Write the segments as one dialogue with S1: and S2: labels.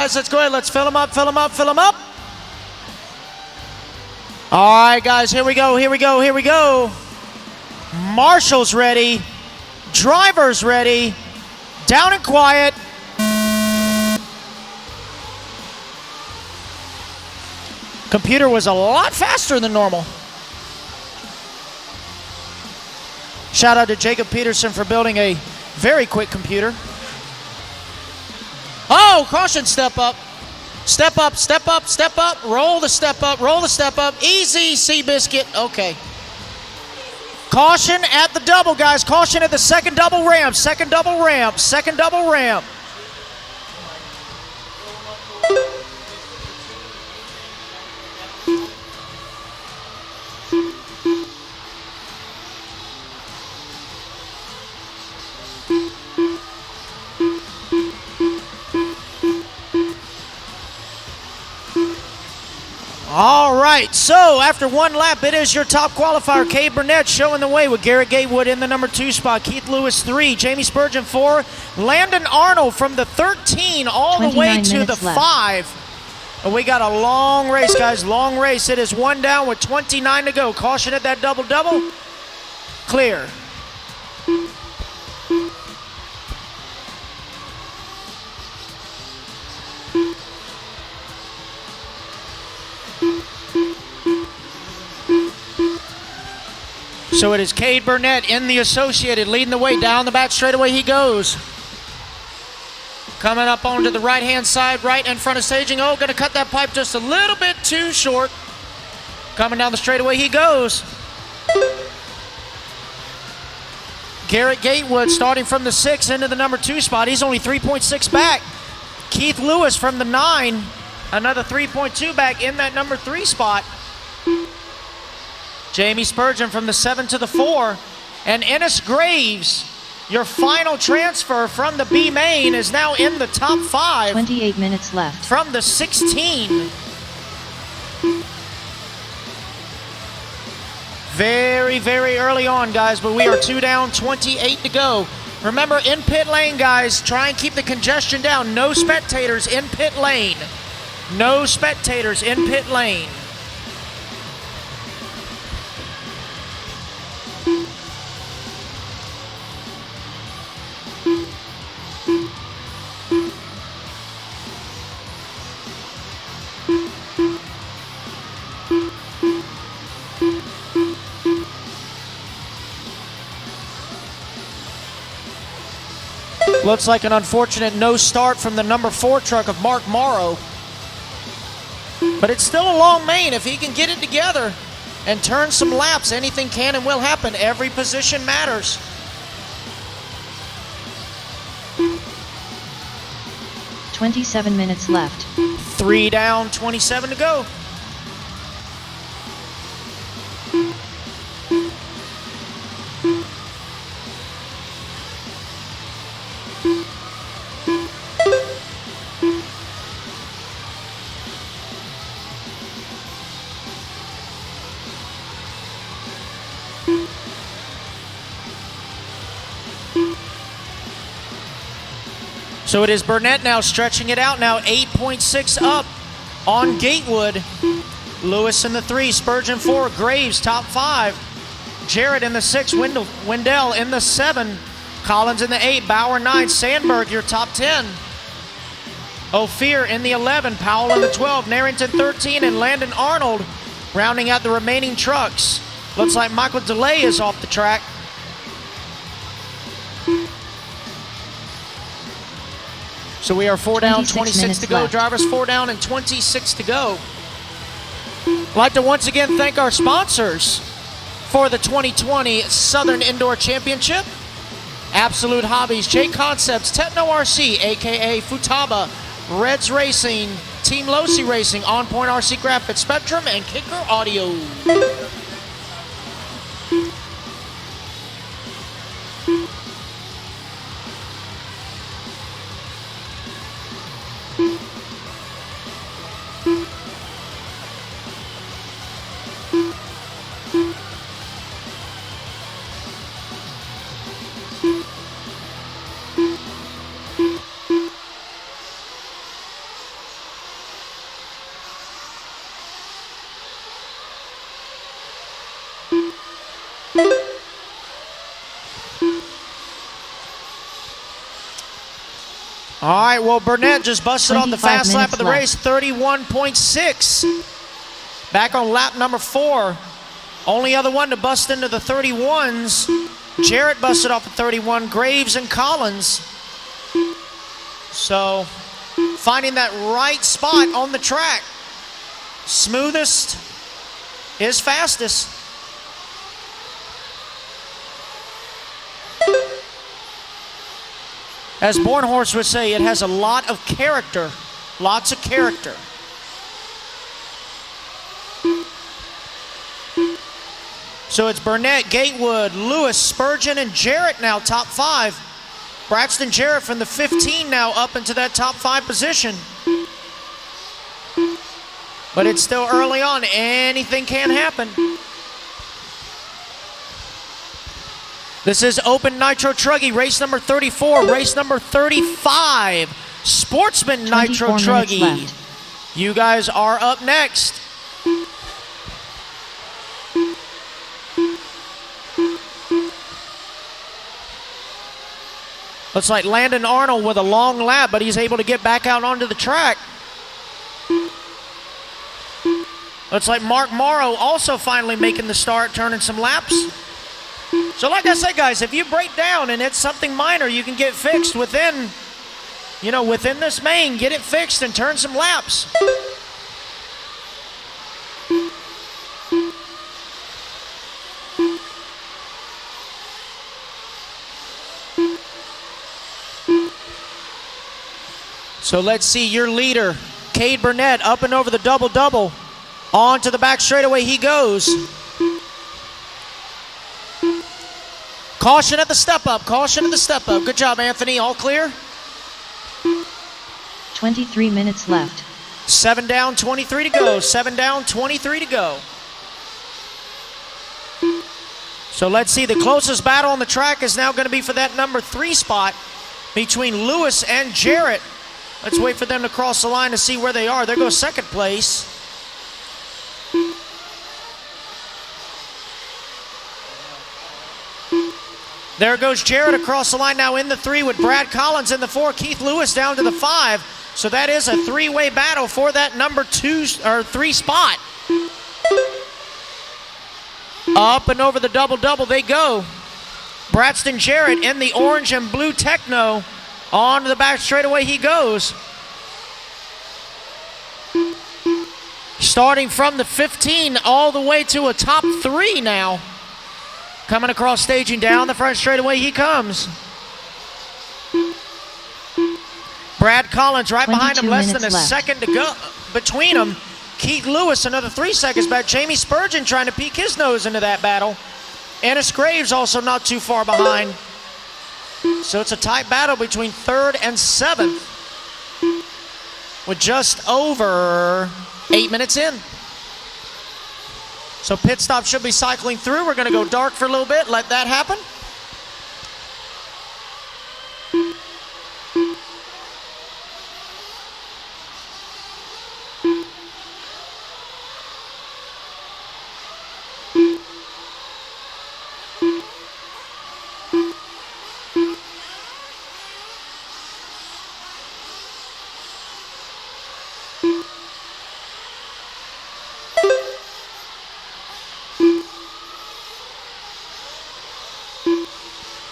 S1: Guys, let's go ahead. Let's fill them up, fill them up, fill them up. All right, guys, here we go, here we go, here we go. Marshall's ready. Driver's ready. Down and quiet. Computer was a lot faster than normal. Shout out to Jacob Peterson for building a very quick computer. Oh, caution, step up. Step up, step up, step up. Roll the step up, roll the step up. Easy, Seabiscuit. Okay. Caution at the double, guys. Caution at the second double ramp. Second double ramp. Second double ramp. All right, so after one lap, it is your top qualifier, Cade Burnette, showing the way with Garrett Gatewood in the number 2 spot, Keith Lewis 3, Jamie Spurgin 4, Landon Arnold from the 13 all the way to the 5. And we got a long race, guys, long race. It is one down with 29 to go. Caution at that double-double. Clear. So it is Cade Burnette in the Associated, leading the way down the back straightaway he goes. Coming up onto the right-hand side, right in front of staging. Oh, gonna cut that pipe just a little bit too short. Coming down the straightaway he goes. Garrett Gatewood starting from the 6 into the number 2 spot. He's only 3.6 back. Keith Lewis from the 9, another 3.2 back in that number 3 spot. Jamie Spurgin from the 7 to the 4. And Ennis Graves, your final transfer from the B main, is now in the top 5.
S2: 28 minutes left.
S1: From the 16. Very, very early on, guys, but we are 2 down, 28 to go. Remember, in pit lane, guys, try and keep the congestion down. No spectators in pit lane. No spectators in pit lane. Looks like an unfortunate no start from the number 4 truck of Mark Morrow. But it's still a long main. If he can get it together and turn some laps, anything can and will happen. Every position matters.
S2: $27 minutes left.
S1: 3 down, 27 to go. So it is Burnette now stretching it out now, 8.6 up on Gatewood. Lewis in the 3, Spurgin 4, Graves top 5. Jarrett in the 6, Windell in the 7. Collins in the 8, Bauer 9, Sandberg your top 10. Ofir in the 11, Powell in the 12, Narrington 13, and Landon Arnold rounding out the remaining trucks. Looks like Michael DeLay is off the track. So we are 4 down, 26 to go.
S2: Left.
S1: Drivers 4 down and 26 to go. I'd like to once again thank our sponsors for the 2020 Southern Indoor Championship. Absolute Hobbies, J Concepts, Techno RC, aka Futaba, Reds Racing, Team Losi Racing, On Point RC Graphics, Spectrum, and Kicker Audio. All right, well, Burnette just busted on the fast lap of the race,
S2: left.
S1: 31.6. Back on lap number 4. Only other one to bust into the 31s. Jarrett busted off at 31, Graves and Collins. So, finding that right spot on the track. Smoothest is fastest. As Bornhorst would say, it has a lot of character. Lots of character. So it's Burnette, Gatewood, Lewis, Spurgin, and Jarrett now top 5. Braxton Jarrett from the 15 now up into that top 5 position. But it's still early on. Anything can happen. This is Open Nitro Truggy, race number 34, race number 35. Sportsman Nitro Truggy. You guys are up next. Looks like Landon Arnold with a long lap, but he's able to get back out onto the track. Looks like Mark Morrow also finally making the start, turning some laps. So like I said, guys, if you break down and it's something minor, you can get fixed within this main, get it fixed and turn some laps. So let's see your leader, Cade Burnette, up and over the double-double. On to the back straightaway he goes. Caution at the step up, caution at the step up. Good job, Anthony, all clear?
S2: 23 minutes left.
S1: 7 down, 23 to go. 7 down, 23 to go. So let's see, the closest battle on the track is now going to be for that number 3 spot between Lewis and Jarrett. Let's wait for them to cross the line to see where they are. There goes second place. There goes Jarrett across the line now in the 3 with Brad Collins in the 4, Keith Lewis down to the 5. So that is a 3-way battle for that number 2 or 3 spot. Up and over the double-double they go. Braxton Jarrett in the orange and blue Techno. On to the back straightaway he goes. Starting from the 15 all the way to a top 3 now. Coming across staging down the front straightaway he comes. Brad Collins right behind him, less than a second to go between them. Keith Lewis another 3 seconds back. Jamie Spurgin trying to peek his nose into that battle. Ennis Graves also not too far behind. So it's a tight battle between 3rd and 7th with just over 8 minutes in. So pit stop should be cycling through. We're going to go dark for a little bit, let that happen.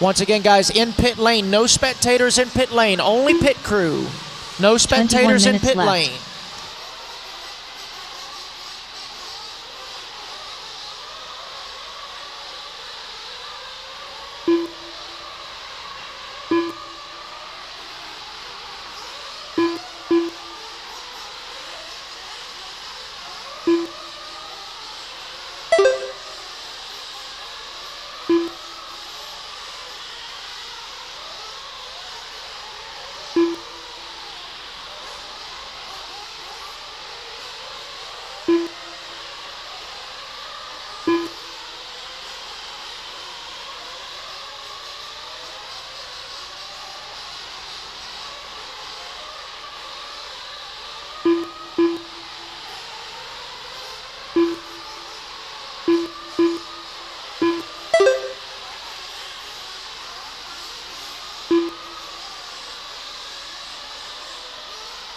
S1: Once again, guys, in pit lane, no spectators in pit lane, only pit crew. No spectators in pit lane.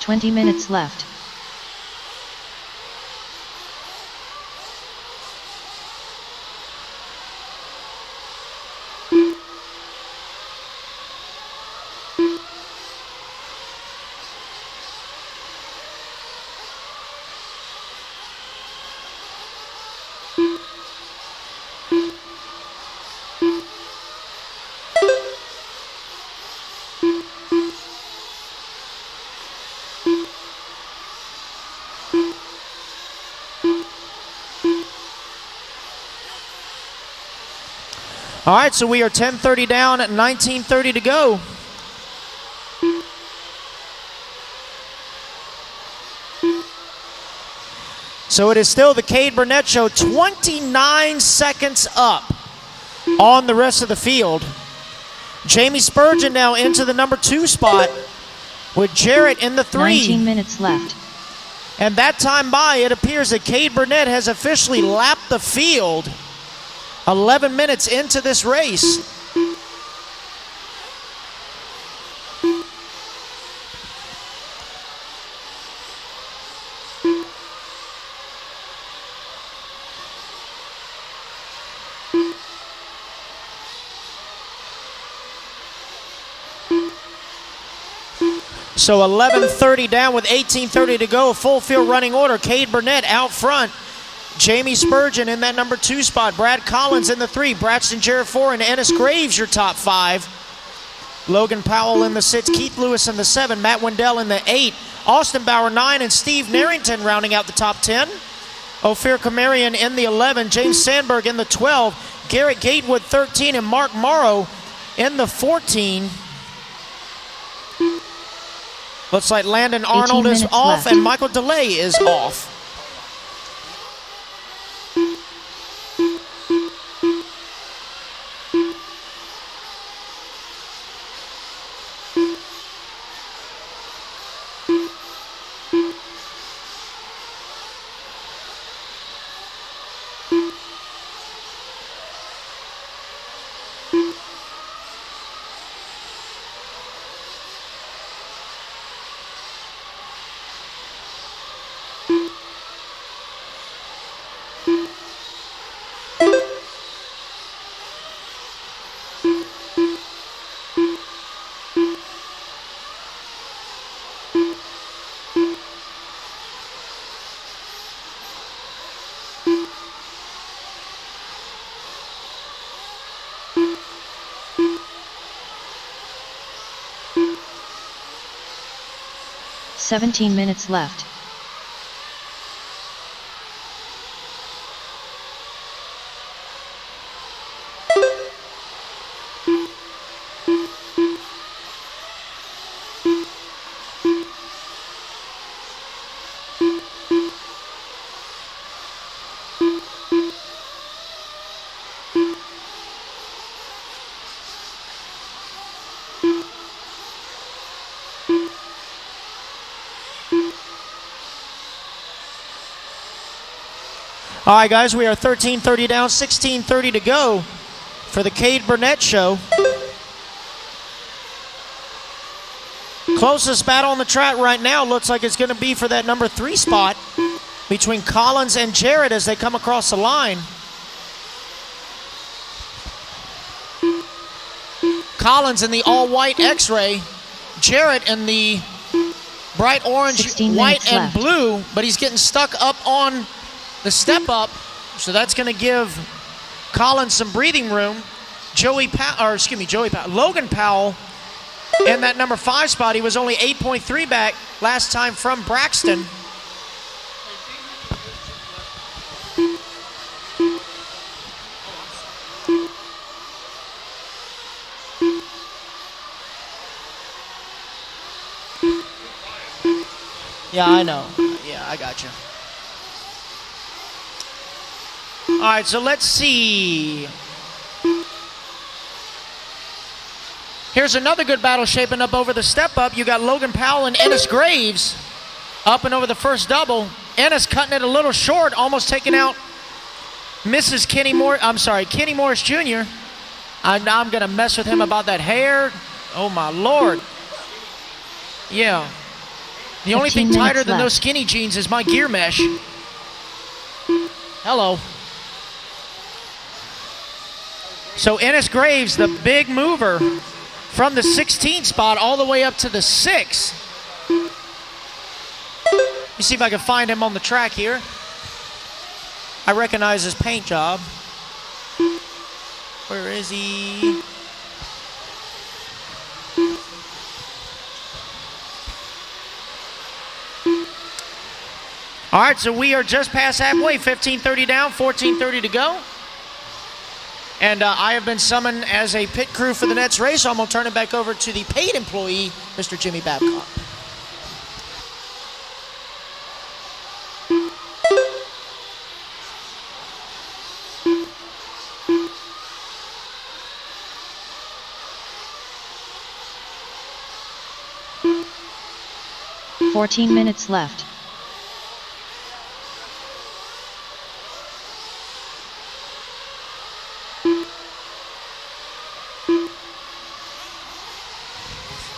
S2: 20 minutes left.
S1: All right, so we are 10:30 down at 19:30 to go. So it is still the Cade Burnette show, 29 seconds up on the rest of the field. Jamie Spurgin now into the number 2 spot with Jarrett in the 3.
S2: 19 minutes left.
S1: And that time by, it appears that Cade Burnette has officially lapped the field 11 minutes into this race. So 11:30 down with 18:30 to go. Full field running order. Cade Burnette out front. Jamie Spurgin in that number 2 spot. Brad Collins in the 3. Braxton Jarrett 4. And Ennis Graves your top 5. Logan Powell in the 6. Keith Lewis in the 7. Matt Windell in the 8. Austin Bauer 9. And Steve Narrington rounding out the top 10. Ofir Komerian in the 11. James Sandberg in the 12. Garrett Gatewood 13. And Mark Morrow in the 14. Looks like Landon Arnold is off
S2: left.
S1: and Michael DeLay is off.
S2: Seventeen minutes left.
S1: All right, guys, we are 13:30 down, 16:30 to go for the Cade Burnette show. Closest battle on the track right now looks like it's going to be for that number 3 spot between Collins and Jarrett as they come across the line. Collins in the all-white X-ray, Jarrett in the bright orange, white, and
S2: left.
S1: blue, but he's getting stuck up on the step up, so that's going to give Collins some breathing room. Logan Powell in that number 5 spot. He was only 8.3 back last time from Braxton. Yeah, I know. Yeah, I got you. All right, so let's see. Here's another good battle shaping up over the step up. You got Logan Powell and Ennis Graves up and over the first double. Ennis cutting it a little short, almost taking out Kenny Morris Jr. I'm going to mess with him about that hair. Oh, my Lord. Yeah. The only
S2: 15
S1: thing tighter
S2: minutes
S1: than those
S2: left.
S1: skinny jeans is my gear mesh. Hello. So Ennis Graves, the big mover, from the 16 spot all the way up to the 6. Let me see if I can find him on the track here. I recognize his paint job. Where is he? All right, so we are just past halfway, 15:30 down, 14:30 to go. And I have been summoned as a pit crew for the Nets race, so I'm going to turn it back over to the paid employee, Mr. Jimmy Babcock.
S2: Fourteen minutes left.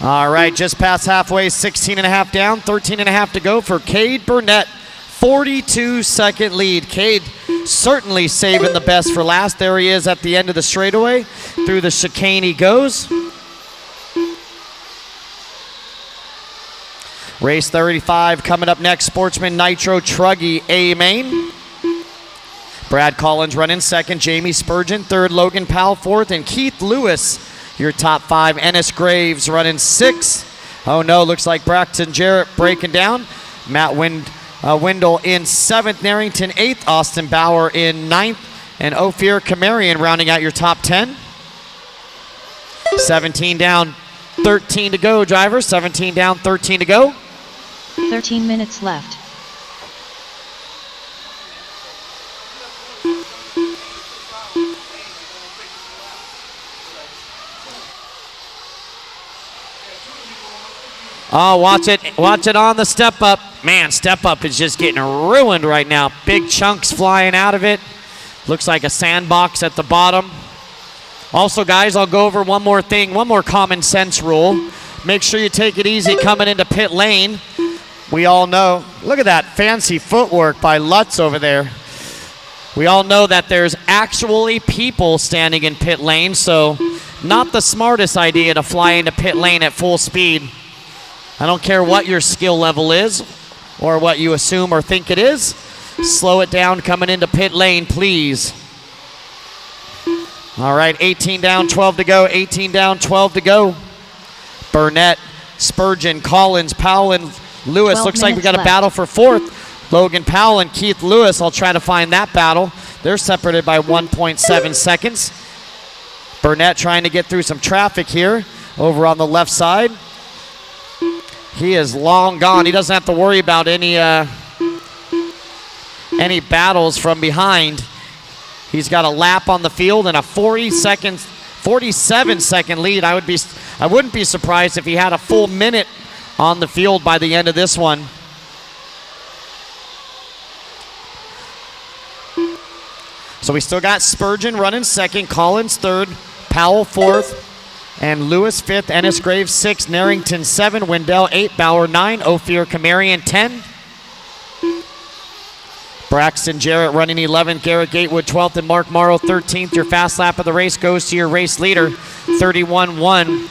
S3: All right, just past halfway, 16 and a half down, 13 and a half to go for Cade Burnette. 42-second lead. Cade certainly saving the best for last. There he is at the end of the straightaway. Through the chicane he goes. Race 35 coming up next, Sportsman Nitro Truggy A main. Brad Collins running second, Jamie Spurgin third, Logan Powell fourth, and Keith Lewis, your top 5. Ennis Graves running 6. Oh no, looks like Braxton Jarrett breaking down. Matt Windell in 7th, Narrington 8th, Austin Bauer in 9th, and Ofir Komerian rounding out your top 10. 17 down, 13 to go, drivers. 17 down, 13 to go.
S2: 13 minutes left.
S3: Oh, watch it on the step up. Man, step up is just getting ruined right now. Big chunks flying out of it. Looks like a sandbox at the bottom. Also, guys, I'll go over one more thing, one more common sense rule. Make sure you take it easy coming into pit lane. We all know, look at that fancy footwork by Lutz over there. We all know that there's actually people standing in pit lane, so not the smartest idea to fly into pit lane at full speed. I don't care what your skill level is or what you assume or think it is. Slow it down coming into pit lane, please. All right, 18 down, 12 to go. 18 down, 12 to go. Burnette, Spurgin, Collins, Powell, and Lewis. Looks like we got a battle for 4th. Logan Powell and Keith Lewis. I'll try to find that battle. They're separated by 1.7 seconds. Burnette trying to get through some traffic here over on the left side. He is long gone. He doesn't have to worry about any battles from behind. He's got a lap on the field and a 47-second lead. I wouldn't be surprised if he had a full minute on the field by the end of this one. So we still got Spurgin running second, Collins third, Powell fourth, and Lewis 5th, Ennis Graves 6th, Narrington 7, Windell 8, Bauer 9, Ofir Komerian 10. Braxton Jarrett running 11th, Garrett Gatewood 12th, and Mark Morrow 13th. Your fast lap of the race goes to your race leader, 31-1.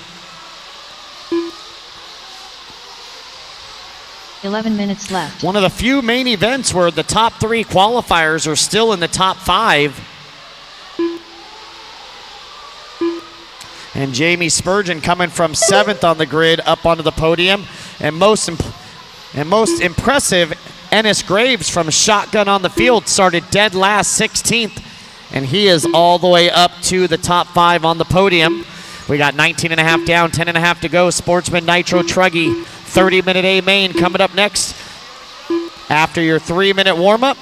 S2: 11 minutes left.
S3: One of the few main events where the top 3 qualifiers are still in the top 5. And Jamie Spurgin coming from 7th on the grid up onto the podium. And most impressive, Ennis Graves from shotgun on the field started dead last, 16th. And he is all the way up to the top 5 on the podium. We got 19 and a half down, 10 and a half to go. Sportsman Nitro Truggy, 30-minute A main coming up next after your 3-minute warm-up.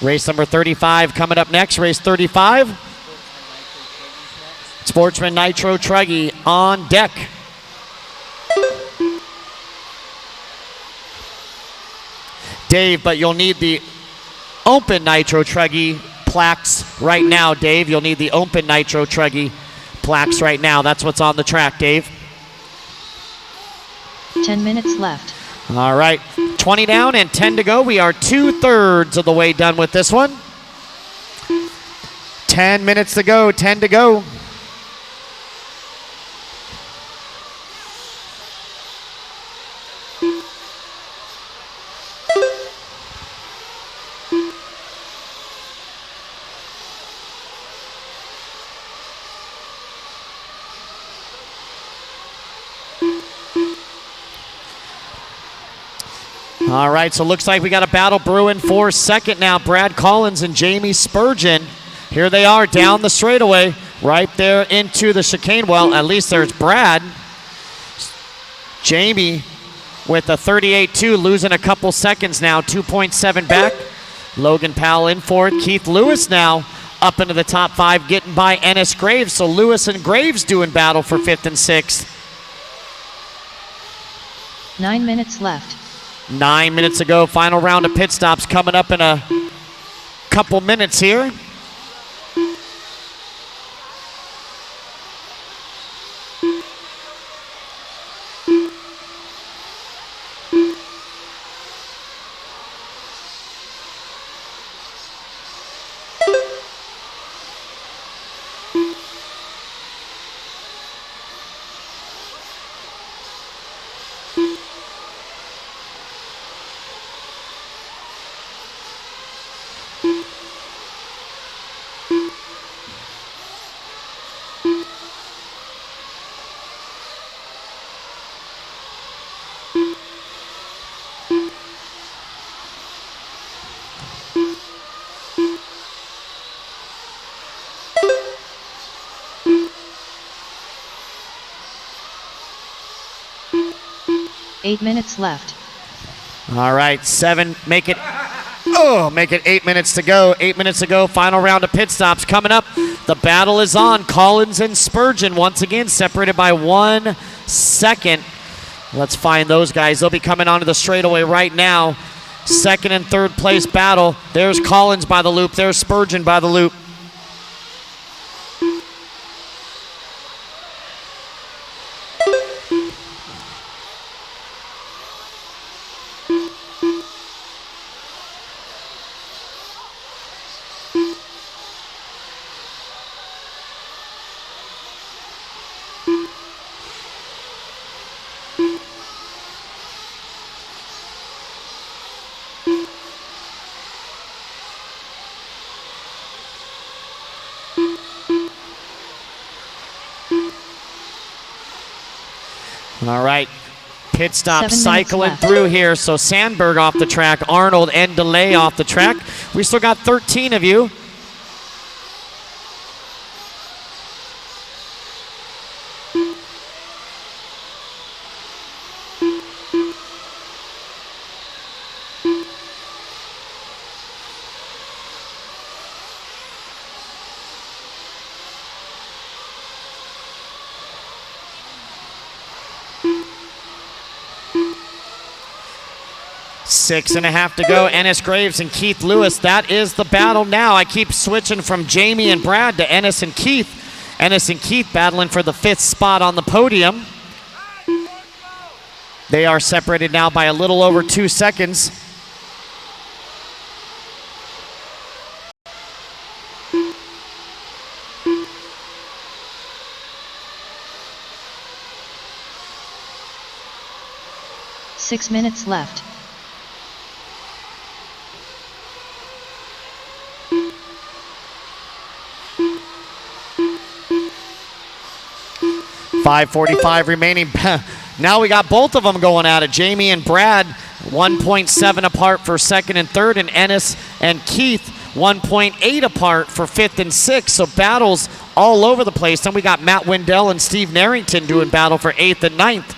S3: Race number 35 coming up next, race 35. Sportsman Nitro Truggy on deck. Dave, but you'll need the Open Nitro Truggy plaques right now, Dave. You'll need the Open Nitro Truggy plaques right now. That's what's on the track, Dave.
S2: 10 10 minutes left.
S3: All right, 20 down and 10 to go. We are 2/3 of the way done with this one. 10 minutes to go, 10 to go. All right, so looks like we got a battle brewing for second now. Brad Collins and Jamie Spurgin. Here they are down the straightaway, right there into the chicane. Well, at least there's Brad. Jamie with a 38.2, losing a couple seconds now, 2.7 back. Logan Powell in for it. Keith Lewis now up into the top 5, getting by Ennis Graves. So Lewis and Graves doing battle for 5th and 6th.
S2: 9 minutes left.
S3: 9 minutes ago. Final round of pit stops coming up in a couple minutes here.
S2: Eight minutes left.
S3: All right, make it 8 minutes to go. 8 minutes to go, final round of pit stops coming up. The battle is on. Collins and Spurgin once again separated by 1 second. Let's find those guys. They'll be coming onto the straightaway right now. Second and third place battle. There's Collins by the loop. There's Spurgin by the loop. All right, pit stop cycling through here. So Sandberg off the track, Arnold and Delay off the track. We still got 13 of you. Six and a half to go. Ennis Graves and Keith Lewis. That is the battle now. I keep switching from Jamie and Brad to Ennis and Keith. Ennis and Keith battling for the 5th spot on the podium. They are separated now by a little over 2 seconds.
S2: Six minutes left.
S3: .545 remaining. Now we got both of them going at it. Jamie and Brad, 1.7 apart for second and third, and Ennis and Keith, 1.8 apart for 5th and 6th. So battles all over the place. Then we got Matt Windell and Steve Narrington doing battle for 8th and 9th.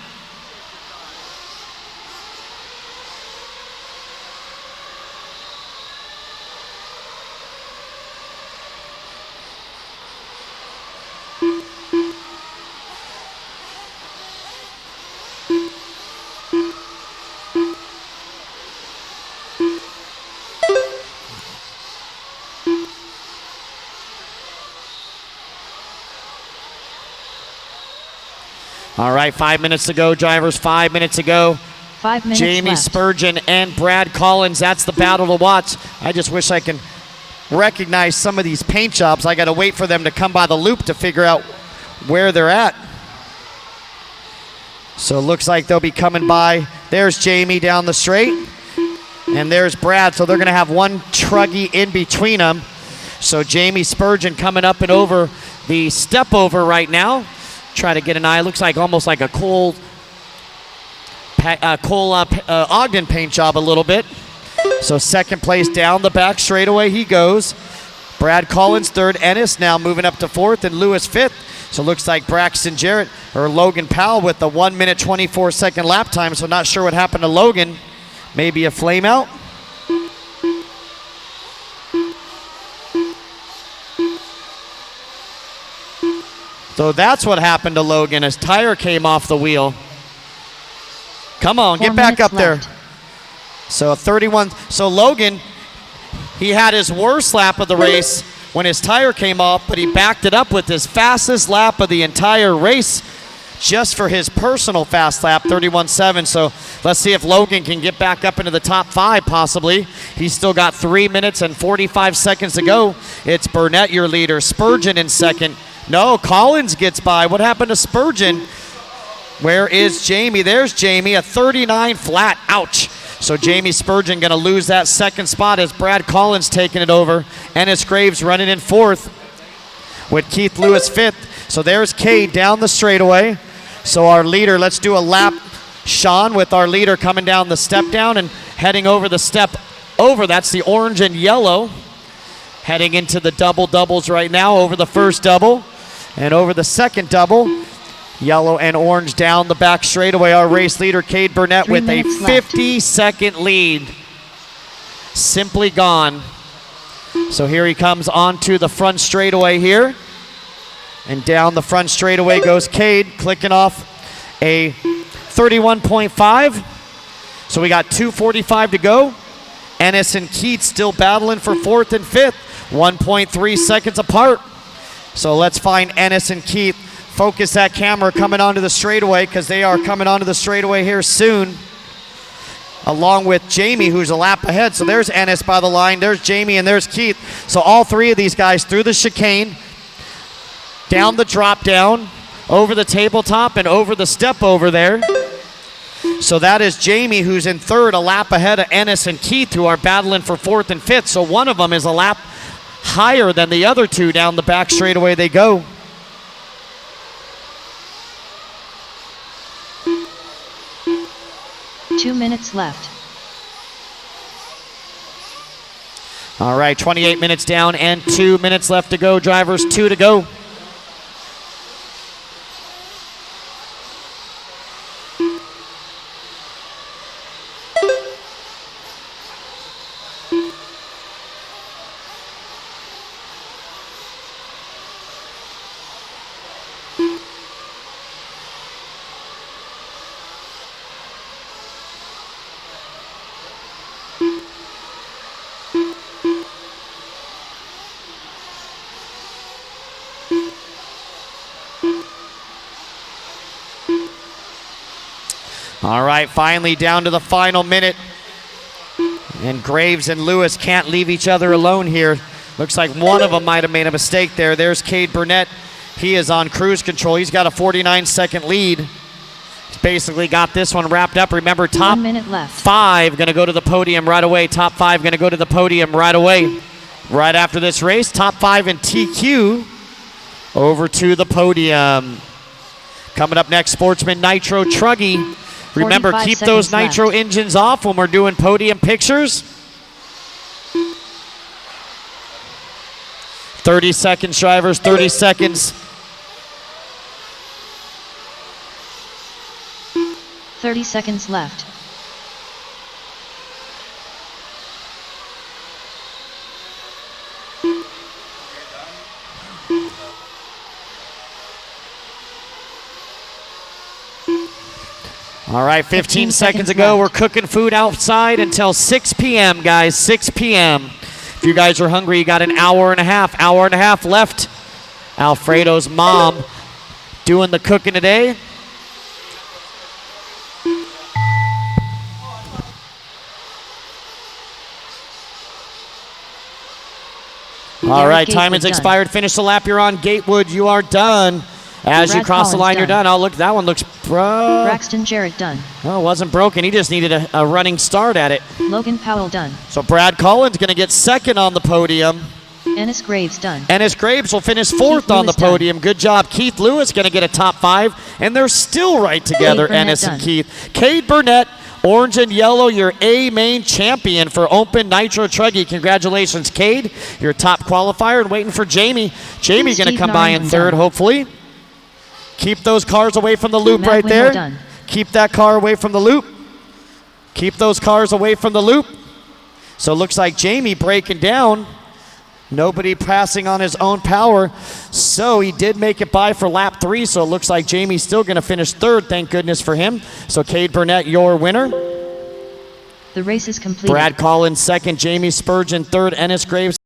S3: All right, 5 minutes to go, drivers. 5 minutes to go.
S2: 5 minutes
S3: Jamie
S2: left.
S3: Spurgin and Brad Collins. That's the battle to watch. I just wish I can recognize some of these paint jobs. I got to wait for them to come by the loop to figure out where they're at. So it looks like they'll be coming by. There's Jamie down the straight. And there's Brad. So they're going to have one Truggy in between them. So Jamie Spurgin coming up and over the step over right now. Try to get an eye. Looks like almost like a Cole Ogden paint job a little bit. So second place down the back straightaway he goes. Brad Collins third. Ennis now moving up to fourth, and Lewis fifth. So looks like Braxton Jarrett or Logan Powell with the 1 minute 24-second lap time. So not sure what happened to Logan. Maybe a flame out. So that's what happened to Logan. His tire came off the wheel. Come on, get back up there. So 31. So Logan, he had his worst lap of the race when his tire came off, but he backed it up with his fastest lap of the entire race just for his personal fast lap, 31.7. So let's see if Logan can get back up into the top 5 possibly. He's still got 3 minutes and 45 seconds to go. It's Burnette, your leader. Spurgin in second. No, Collins gets by. What happened to Spurgin? Where is Jamie? There's Jamie, a 39 flat. Ouch. So Jamie Spurgin going to lose that second spot as Brad Collins taking it over. Ennis Graves running in fourth with Keith Lewis fifth. So there's Cade down the straightaway. So our leader, let's do a lap, Sean, with our leader coming down the step down and heading over the step over. That's the orange and yellow. Heading into the doubles right now, over the first double and over the second double. Yellow and orange down the back straightaway. Our race leader, Cade Burnette, with a 50-second lead. Simply gone. So here he comes onto the front straightaway here. And down the front straightaway goes Cade, clicking off a 31.5. So we got 2:45 to go. Ennis and Keith still battling for fourth and fifth, 1.3 seconds apart. So let's find Ennis and Keith. Focus that camera coming onto the straightaway because they are coming onto the straightaway here soon. Along with Jamie, who's a lap ahead. So there's Ennis by the line. There's Jamie and there's Keith. So all three of these guys through the chicane, down the drop down, over the tabletop and over the step over there. So that is Jamie, who's in third, a lap ahead of Ennis and Keith, who are battling for fourth and fifth. So one of them is a lap higher than the other two. Down the back straightaway they go.
S2: Two minutes left.
S3: All right, 28 minutes down and 2 minutes left to go. Drivers, 2 to go. All right, finally down to the final minute. And Graves and Lewis can't leave each other alone here. Looks like one of them might have made a mistake there. There's Cade Burnette. He is on cruise control. He's got a 49-second lead. He's basically got this one wrapped up. Remember, top
S2: 1 minute left.
S3: 5 going to go to the podium right away. Top 5 going to go to the podium right away. Right after this race, top 5 in TQ over to the podium. Coming up next, Sportsman Nitro Truggy. Remember, keep those Nitro engines off when we're doing podium pictures. 30 seconds, drivers, 30 seconds.
S2: 30 seconds left.
S3: All right, 15 seconds ago, we're cooking food outside until 6 p.m., guys, 6 p.m. If you guys are hungry, you got an hour and a half left. Alfredo's mom doing the cooking today. All right,
S2: Gatewood
S3: time has
S2: done.
S3: expired. Finish the lap you're on. Gatewood, you are done. As you
S2: Brad
S3: cross the
S2: Collins
S3: line, you're
S2: done.
S3: done. Oh, look, that one looks
S2: Braxton Jarrett done.
S3: Oh, it wasn't broken. He just needed a running start at it.
S2: Logan Powell done.
S3: So Brad Collins going to get second on the podium.
S2: Ennis Graves done.
S3: Ennis Graves will finish fourth on the
S2: Lewis done.
S3: podium. Good job. Keith Lewis going to get a top 5, and they're still right together,
S2: Cade Burnette
S3: Ennis and
S2: done.
S3: Keith. Cade Burnette, orange and yellow, your A main champion for Open Nitro Truggy. Congratulations, Cade. You're a top qualifier, and waiting for Jamie. Jamie's going to
S2: Steve
S3: come by in
S2: Narrington
S3: third,
S2: done.
S3: hopefully. Keep those cars away from the loop
S2: Matt
S3: right
S2: Windell
S3: there.
S2: done.
S3: Keep that car away from the loop. Keep those cars away from the loop. So it looks like Jamie breaking down. Nobody passing on his own power. So he did make it by for lap 3. So it looks like Jamie's still going to finish third. Thank goodness for him. So Cade Burnette, your winner.
S2: The race is completed.
S3: Brad Collins second. Jamie Spurgin third. Ennis Graves